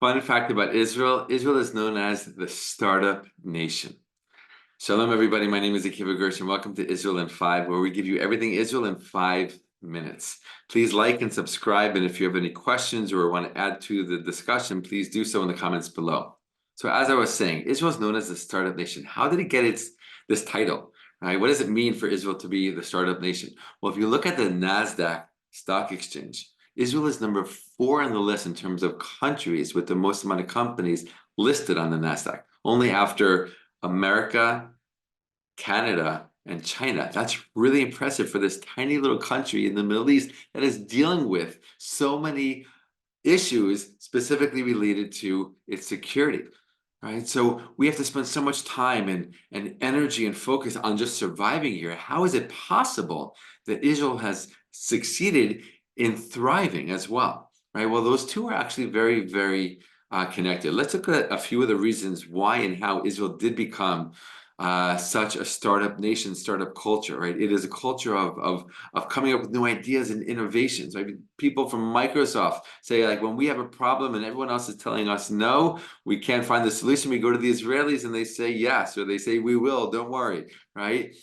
Fun fact about Israel, Israel is known as the startup nation. Shalom, everybody. My name is Akiva Gersh, and welcome to Israel in 5, where we give you everything Israel in 5 minutes. Please like and subscribe, and if you have any questions or want to add to the discussion, please do so in the comments below. So as I was saying, Israel is known as the startup nation. How did it get this title? Right? What does it mean for Israel to be the startup nation? Well, if you look at the NASDAQ stock exchange, Israel is number 4 on the list in terms of countries with the most amount of companies listed on the NASDAQ, only after America, Canada, and China. That's really impressive for this tiny little country in the Middle East that is dealing with so many issues specifically related to its security. Right. So we have to spend so much time and energy and focus on just surviving here. How is it possible that Israel has succeeded in thriving as well? Right. Well, those two are actually very, very connected. Let's look at a few of the reasons why and how Israel did become such a startup nation, startup culture, right? It is a culture of coming up with new ideas and innovations, right? People from Microsoft say, like, when we have a problem and everyone else is telling us no, we can't find the solution, we go to the Israelis and they say yes, or they say we will, don't worry, right?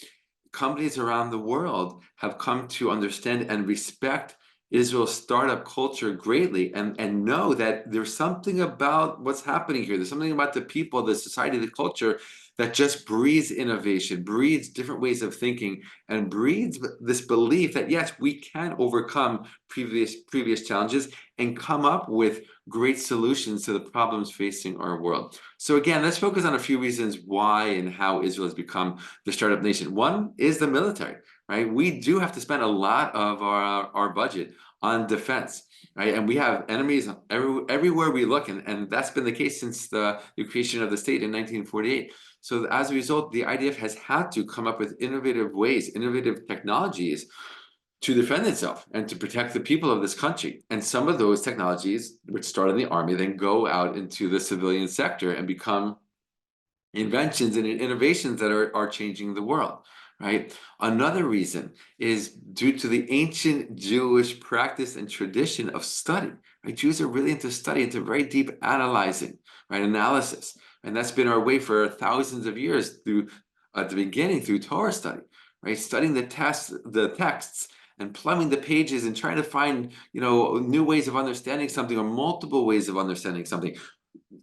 Companies around the world have come to understand and respect Israel's startup culture greatly and know that there's something about what's happening here. There's something about the people, the society, the culture that just breeds innovation, breeds different ways of thinking, and breeds this belief that yes, we can overcome previous challenges and come up with great solutions to the problems facing our world. So again, let's focus on a few reasons why and how Israel has become the startup nation. One is the military, right? We do have to spend a lot of our budget on defense, right? And we have enemies everywhere we look, and that's been the case since the creation of the state in 1948. So as a result, the IDF has had to come up with innovative ways, innovative technologies to defend itself and to protect the people of this country. And some of those technologies, which start in the army, then go out into the civilian sector and become inventions and innovations that are changing the world, right? Another reason is due to the ancient Jewish practice and tradition of study, right? Jews are really into study, into very deep analyzing, right? Analysis. And that's been our way for thousands of years through, at the beginning, through Torah study, right? Studying the texts and plumbing the pages and trying to find, new ways of understanding something or multiple ways of understanding something,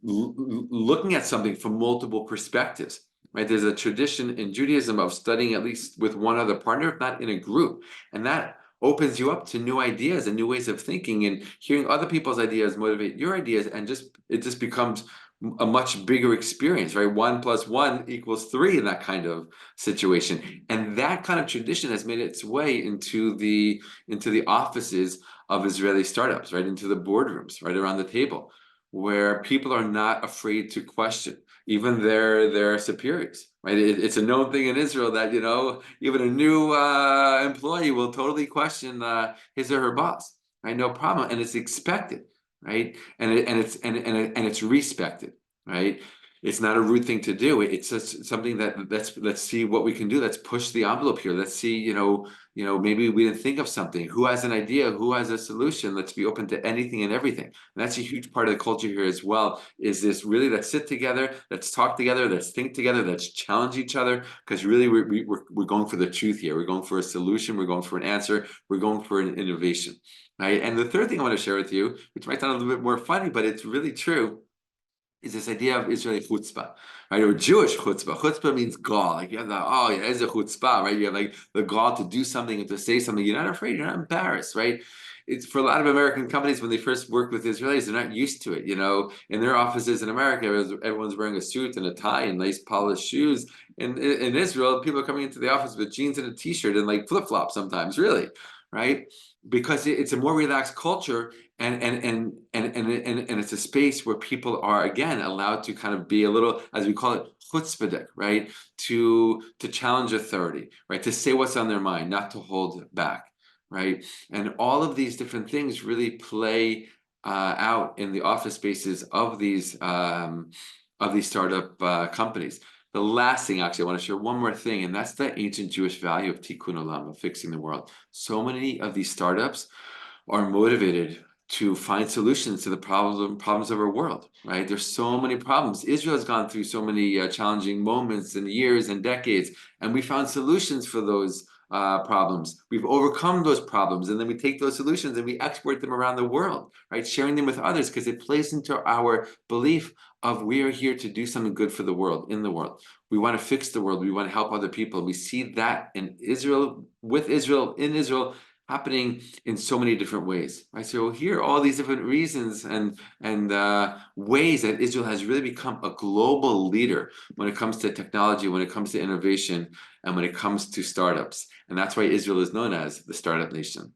looking at something from multiple perspectives, right? There's a tradition in Judaism of studying at least with one other partner, if not in a group. And that opens you up to new ideas and new ways of thinking, and hearing other people's ideas motivate your ideas, and it just becomes a much bigger experience, right? 1 + 1 = 3 in that kind of situation. And that kind of tradition has made its way into the offices of Israeli startups, right? Into the boardrooms, right around the table, where people are not afraid to question even their superiors, right? It's a known thing in Israel that even a new employee will totally question his or her boss, right? No problem, and it's expected, right? And it's respected, right? It's not a rude thing to do. It's just something that let's see what we can do. Let's push the envelope here. Let's see, maybe we didn't think of something. Who has an idea? Who has a solution? Let's be open to anything and everything. And that's a huge part of the culture here as well, is this really, let's sit together, let's talk together, let's think together, let's challenge each other, because really we're going for the truth here. We're going for a solution, we're going for an answer, we're going for an innovation. Right? And the third thing I want to share with you, which might sound a little bit more funny, but it's really true, is this idea of Israeli chutzpah, right? Or Jewish chutzpah. Chutzpah means gall. Like you have it's a chutzpah, right? You have like the gall to do something and to say something. You're not afraid, you're not embarrassed, right? It's for a lot of American companies, when they first worked with Israelis, they're not used to it. In their offices in America, everyone's wearing a suit and a tie and nice polished shoes. In Israel, people are coming into the office with jeans and a t-shirt and like flip-flops sometimes, really, right? Because it's a more relaxed culture, and it's a space where people are again allowed to kind of be a little, as we call it, chutzpahdik, right? To challenge authority, right? To say what's on their mind, not to hold back, right? And all of these different things really play out in the office spaces of these startup companies. The last thing, actually, I want to share one more thing, and that's the ancient Jewish value of tikkun olam, of fixing the world. So many of these startups are motivated to find solutions to the problems of our world, right? There's so many problems. Israel has gone through so many challenging moments and years and decades, and we found solutions for those problems. We've overcome those problems, and then we take those solutions and we export them around the world, right? Sharing them with others because it plays into our belief of we are here to do something good for the world, in the world. We want to fix the world. We want to help other people. We see that in Israel, with Israel, in Israel, happening in so many different ways, right? So here are all these different reasons and ways that Israel has really become a global leader when it comes to technology, when it comes to innovation, and when it comes to startups. And that's why Israel is known as the startup nation.